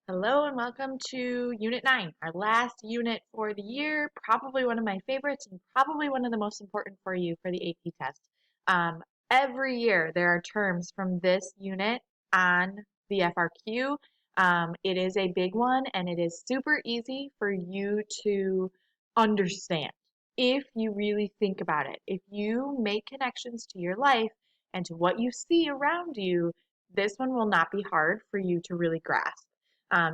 Hello and welcome to Unit 9, our last unit for the year, probably one of my favorites and probably one of the most important for you for the AP test. Um, every year there are terms from this unit on the FRQ. It is a big one and it is super easy for you to understand if you really think about it. If you make connections to your life and to what you see around you, this one will not be hard for you to really grasp.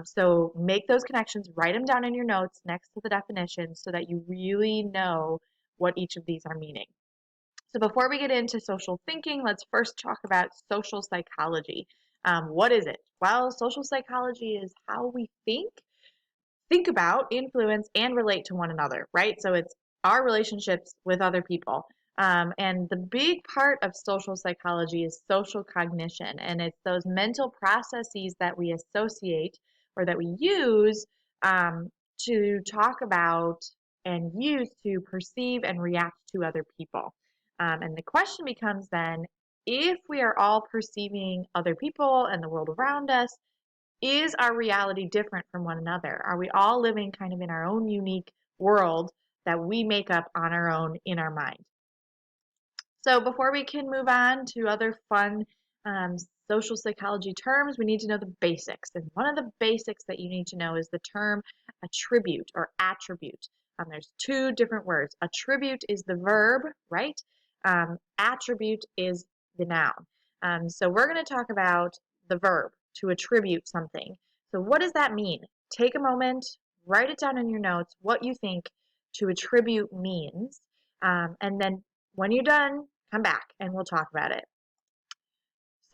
So make those connections, write them down in your notes next to the definitions so that you really know what each of these are meaning. So before we get into social thinking, let's first talk about social psychology. What is it? Well, social psychology is how we think about, influence, and relate to one another, right? So it's our relationships with other people. And the big part of social psychology is social cognition, and it's those mental processes that we associate or that we use to talk about and use to perceive and react to other people. And the question becomes then, if we are all perceiving other people and the world around us, is our reality different from one another? Are we all living kind of in our own unique world that we make up on our own in our mind? So before we can move on to other fun um, social psychology terms, we need to know the basics. And one of the basics that you need to know is the term attribute or attribute. There's two different words. Attribute is the verb, right? Attribute is the noun. So we're going to talk about the verb to attribute something. So what does that mean? Take a moment, write it down in your notes, what you think to attribute means, and then when you're done, come back and we'll talk about it.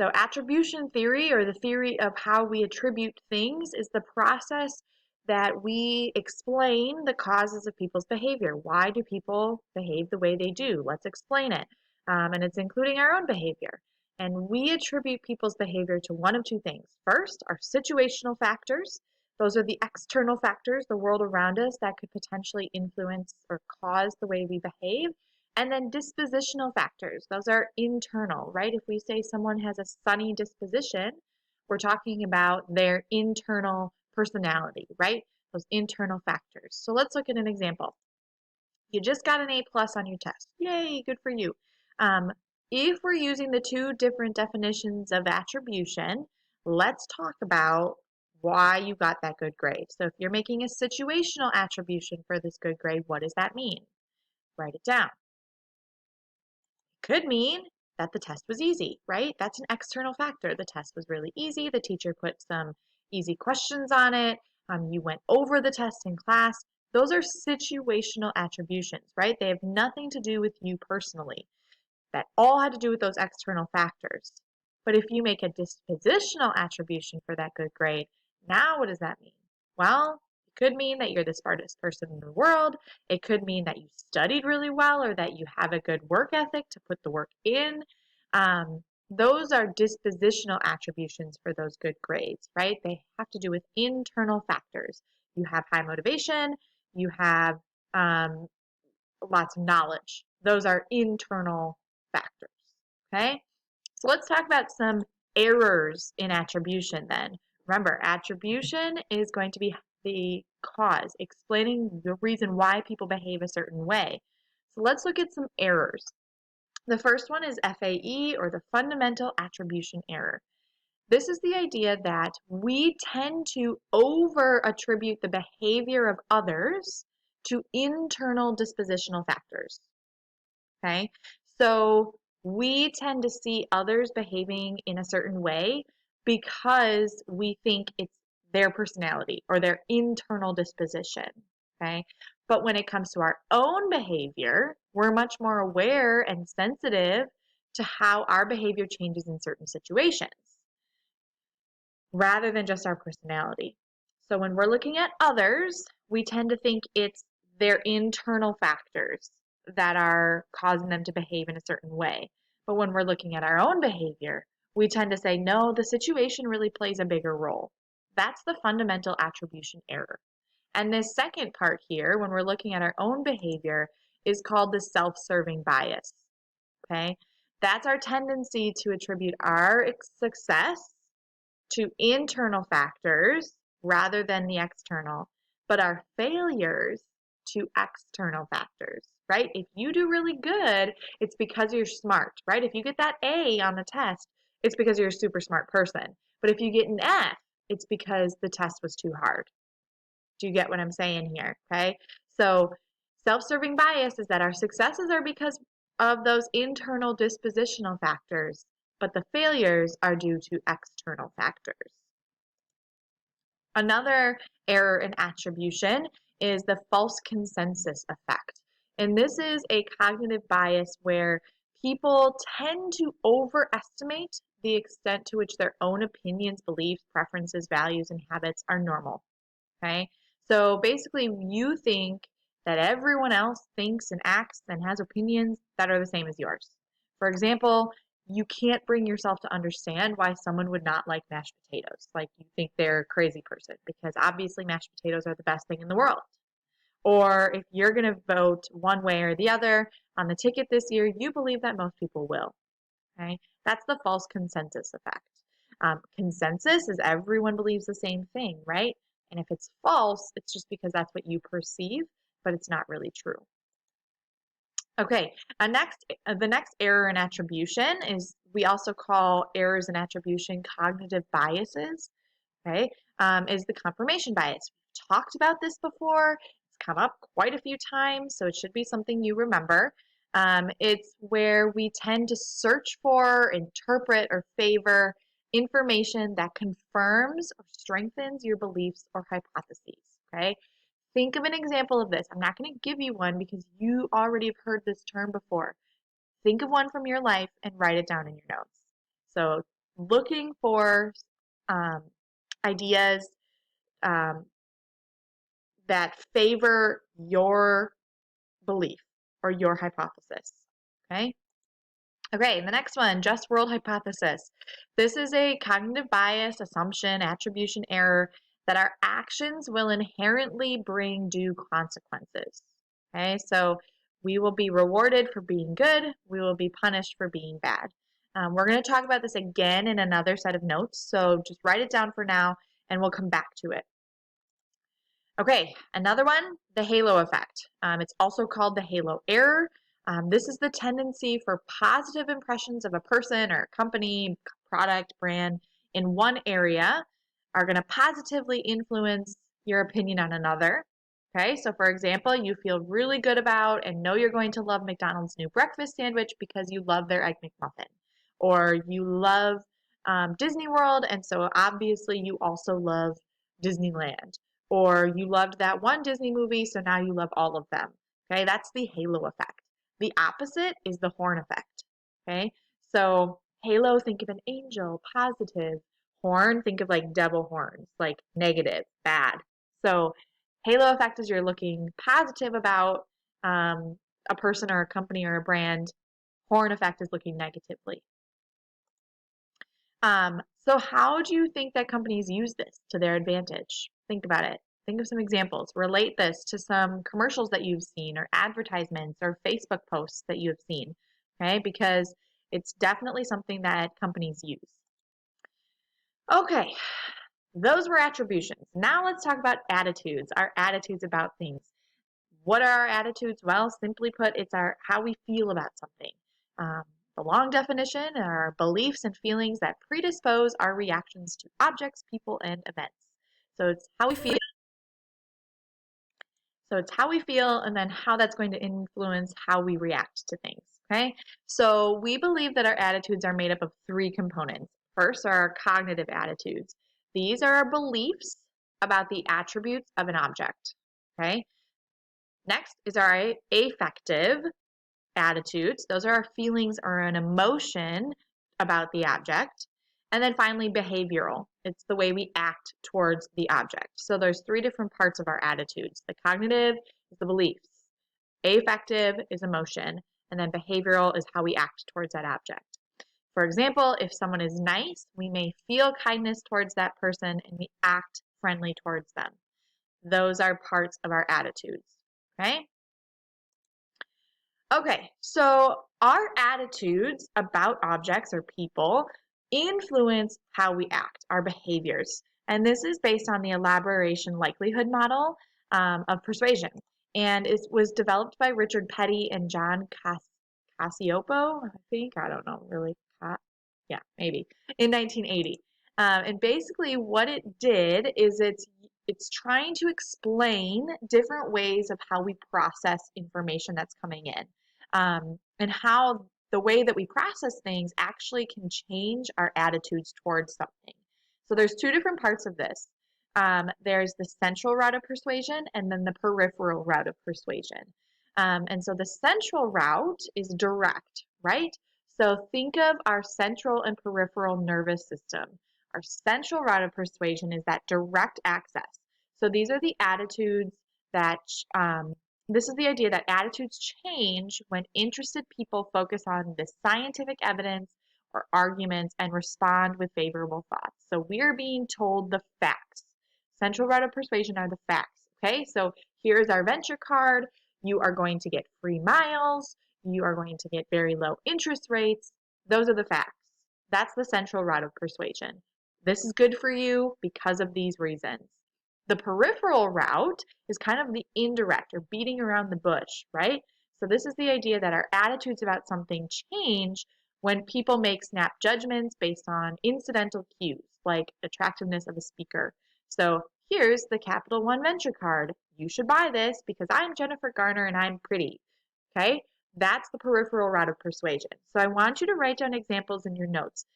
So, attribution theory, or the theory of how we attribute things, is the process that we explain the causes of people's behavior. Why do people behave the way they do? Let's explain it. And it's including our own behavior. And we attribute people's behavior to one of two things. First, our situational factors. Those are the external factors, the world around us, that could potentially influence or cause the way we behave. And then dispositional factors, those are internal, right? If we say someone has a sunny disposition, we're talking about their internal personality, right? Those internal factors. So let's look at an example. You just got an A plus on your test. Yay, good for you. Um, if we're using the two different definitions of attribution, let's talk about why you got that good grade. So if you're making a situational attribution for this good grade, what does that mean? Write it down. Could mean that the test was easy, right? That's an external factor. The test was really easy. The teacher put some easy questions on it. You went over the test in class. Those are situational attributions, right? They have nothing to do with you personally. That all had to do with those external factors. But if you make a dispositional attribution for that good grade, now what does that mean? Well, it could mean that you're the smartest person in the world. It could mean that you studied really well or that you have a good work ethic to put the work in. Those are dispositional attributions for those good grades, right? They have to do with internal factors. You have high motivation, you have lots of knowledge. Those are internal factors. Okay, so let's talk about some errors in attribution then. Remember, attribution is going to be the cause, explaining the reason why people behave a certain way. So let's look at some errors. The first one is FAE, or the fundamental attribution error. This is the idea that we tend to over attribute the behavior of others to internal dispositional factors. Okay, so we tend to see others behaving in a certain way because we think it's their personality or their internal disposition. Okay, but when it comes to our own behavior, we're much more aware and sensitive to how our behavior changes in certain situations rather than just our personality. So when we're looking at others, we tend to think it's their internal factors that are causing them to behave in a certain way. But when we're looking at our own behavior, we tend to say, no, the situation really plays a bigger role. That's the fundamental attribution error. And this second part here, when we're looking at our own behavior, is called the self-serving bias. Okay? That's our tendency to attribute our success to internal factors rather than the external, but our failures to external factors, right? If you do really good, it's because you're smart, right? If you get that A on the test, it's because you're a super smart person. But if you get an F, it's because the test was too hard. Do you get what I'm saying here? Okay. So self-serving bias is that our successes are because of those internal dispositional factors, but the failures are due to external factors. Another error in attribution is the false consensus effect. And this is a cognitive bias where people tend to overestimate the extent to which their own opinions, beliefs, preferences, values, and habits are normal. Okay? So basically, you think that everyone else thinks and acts and has opinions that are the same as yours. For example, you can't bring yourself to understand why someone would not like mashed potatoes. Like you think they're a crazy person because obviously mashed potatoes are the best thing in the world. Or if you're going to vote one way or the other on the ticket this year, you believe that most people will. Okay? That's the false consensus effect. Consensus is everyone believes the same thing, right? And if it's false, it's just because that's what you perceive, but it's not really true. Okay, the next error in attribution is we also call errors in attribution cognitive biases. Okay, is the confirmation bias. We've talked about this before. It's come up quite a few times, so it should be something you remember. It's where we tend to search for, interpret, or favor information that confirms or strengthens your beliefs or hypotheses. Okay, think of an example of this. I'm not going to give you one because you already have heard this term before. Think of one from your life and write it down in your notes. So, looking for um, ideas um, that favor your belief or your hypothesis. Okay. Okay, the next one, just world hypothesis. This is a cognitive bias, assumption, attribution error that our actions will inherently bring due consequences. Okay, so we will be rewarded for being good, we will be punished for being bad. We're going to talk about this again in another set of notes, so just write it down for now and we'll come back to it. Okay, another one, the halo effect. It's also called the halo error. This is the tendency for positive impressions of a person or a company, product, brand in one area are going to positively influence your opinion on another. Okay, so for example, you feel really good about and know you're going to love McDonald's new breakfast sandwich because you love their Egg McMuffin. Or you love Disney World, and so obviously you also love Disneyland. Or you loved that one Disney movie, so now you love all of them. Okay, that's the halo effect. The opposite is the horn effect. Okay, so halo, think of an angel, positive. Horn, think of like devil horns, like negative, bad. So halo effect is you're looking positive about a person or a company or a brand. Horn effect is looking negatively. So how do you think that companies use this to their advantage? Think about it. Think of some examples. Relate this to some commercials that you've seen or advertisements or Facebook posts that you have seen, okay? Because it's definitely something that companies use. Okay, those were attributions. Now let's talk about attitudes, our attitudes about things. What are our attitudes? Well, simply put, it's how we feel about something. The long definition are our beliefs and feelings that predispose our reactions to objects, people, and events. So it's how we feel. So it's how we feel and then how that's going to influence how we react to things. Okay. So we believe that our attitudes are made up of three components. First are our cognitive attitudes. These are our beliefs about the attributes of an object. Okay. Next is our affective attitudes. Those are our feelings or an emotion about the object. And then finally, behavioral. It's the way we act towards the object. So there's three different parts of our attitudes. The cognitive is the beliefs. Affective is emotion. And then behavioral is how we act towards that object. For example, if someone is nice, we may feel kindness towards that person and we act friendly towards them. Those are parts of our attitudes. Okay? Okay, so our attitudes about objects or people influence how we act, our behaviors. And this is based on the elaboration likelihood model of persuasion. And it was developed by Richard Petty and John Cacioppo, I think. I don't know, really. Yeah, maybe. In 1980. And basically what it did is it's trying to explain different ways of how we process information that's coming in, and how the way that we process things actually can change our attitudes towards something. So there's two different parts of this. There's the central route of persuasion and then the peripheral route of persuasion. And so the central route is direct, right? So think of our central and peripheral nervous system. Our central route of persuasion is that direct access. So these are the attitudes that, this is the idea that attitudes change when interested people focus on the scientific evidence or arguments and respond with favorable thoughts. So we're being told the facts. Central route of persuasion are the facts. Okay, so here's our venture card. You are going to get free miles. You are going to get very low interest rates. Those are the facts. That's the central route of persuasion. This is good for you because of these reasons. The peripheral route is kind of the indirect or beating around the bush, right? So this is the idea that our attitudes about something change when people make snap judgments based on incidental cues, like attractiveness of a speaker. So here's the Capital One Venture card. You should buy this because I'm Jennifer Garner and I'm pretty. Okay? That's the peripheral route of persuasion. So I want you to write down examples in your notes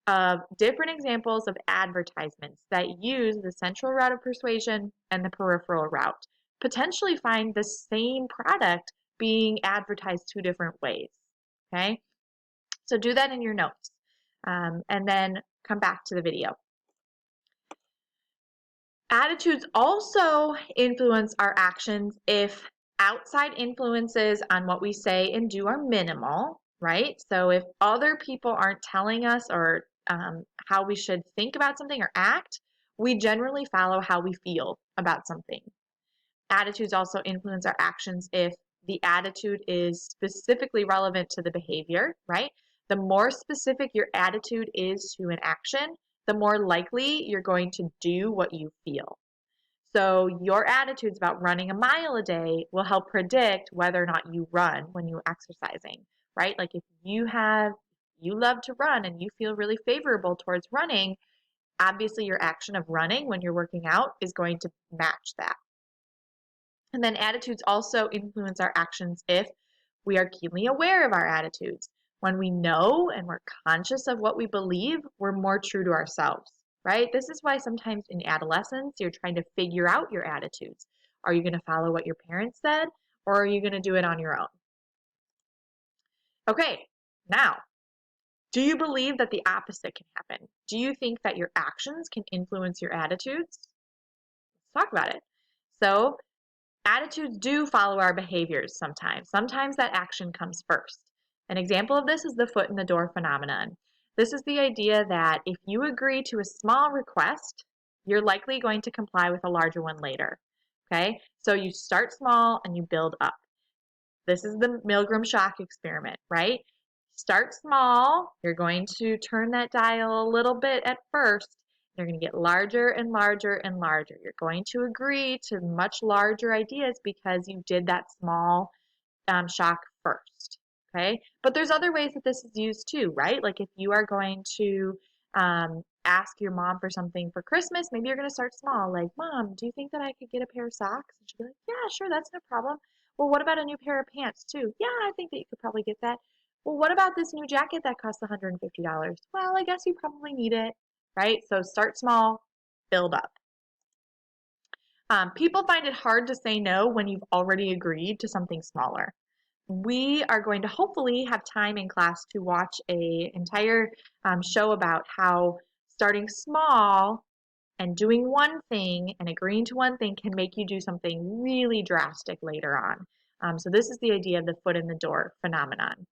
of different examples of advertisements that use the central route of persuasion and the peripheral route. Potentially find the same product being advertised two different ways. Okay? So do that in your notes, and then come back to the video. Attitudes also influence our actions if outside influences on what we say and do are minimal, right? So if other people aren't telling us or how we should think about something or act, we generally follow how we feel about something. Attitudes also influence our actions if the attitude is specifically relevant to the behavior, right? The more specific your attitude is to an action, the more likely you're going to do what you feel. So your attitudes about running a mile a day will help predict whether or not you run when you're exercising, right? Like if you love to run and you feel really favorable towards running, obviously your action of running when you're working out is going to match that. And then attitudes also influence our actions if we are keenly aware of our attitudes. When we know and we're conscious of what we believe, we're more true to ourselves, right? This is why sometimes in adolescence, you're trying to figure out your attitudes. Are you going to follow what your parents said, or are you going to do it on your own? Okay, now, do you believe that the opposite can happen? Do you think that your actions can influence your attitudes? Let's talk about it. So, attitudes do follow our behaviors sometimes. Sometimes that action comes first. An example of this is the foot in the door phenomenon. This is the idea that if you agree to a small request, you're likely going to comply with a larger one later. Okay? So you start small and you build up. This is the Milgram shock experiment, right? Start small. You're going to turn that dial a little bit at first. They're going to get larger and larger and larger. You're going to agree to much larger ideas because you did that small shock first. Okay, but there's other ways that this is used too, right? Like if you are going to ask your mom for something for Christmas, maybe you're going to start small. Like, Mom, do you think that I could get a pair of socks? And she'll be like, Yeah, sure, that's no problem. Well, what about a new pair of pants too? Yeah, I think that you could probably get that. Well, what about this new jacket that costs $150? Well, I guess you probably need it, right? So start small, build up. People find it hard to say no when you've already agreed to something smaller. We are going to hopefully have time in class to watch an entire show about how starting small and doing one thing and agreeing to one thing can make you do something really drastic later on. So this is the idea of the foot in the door phenomenon.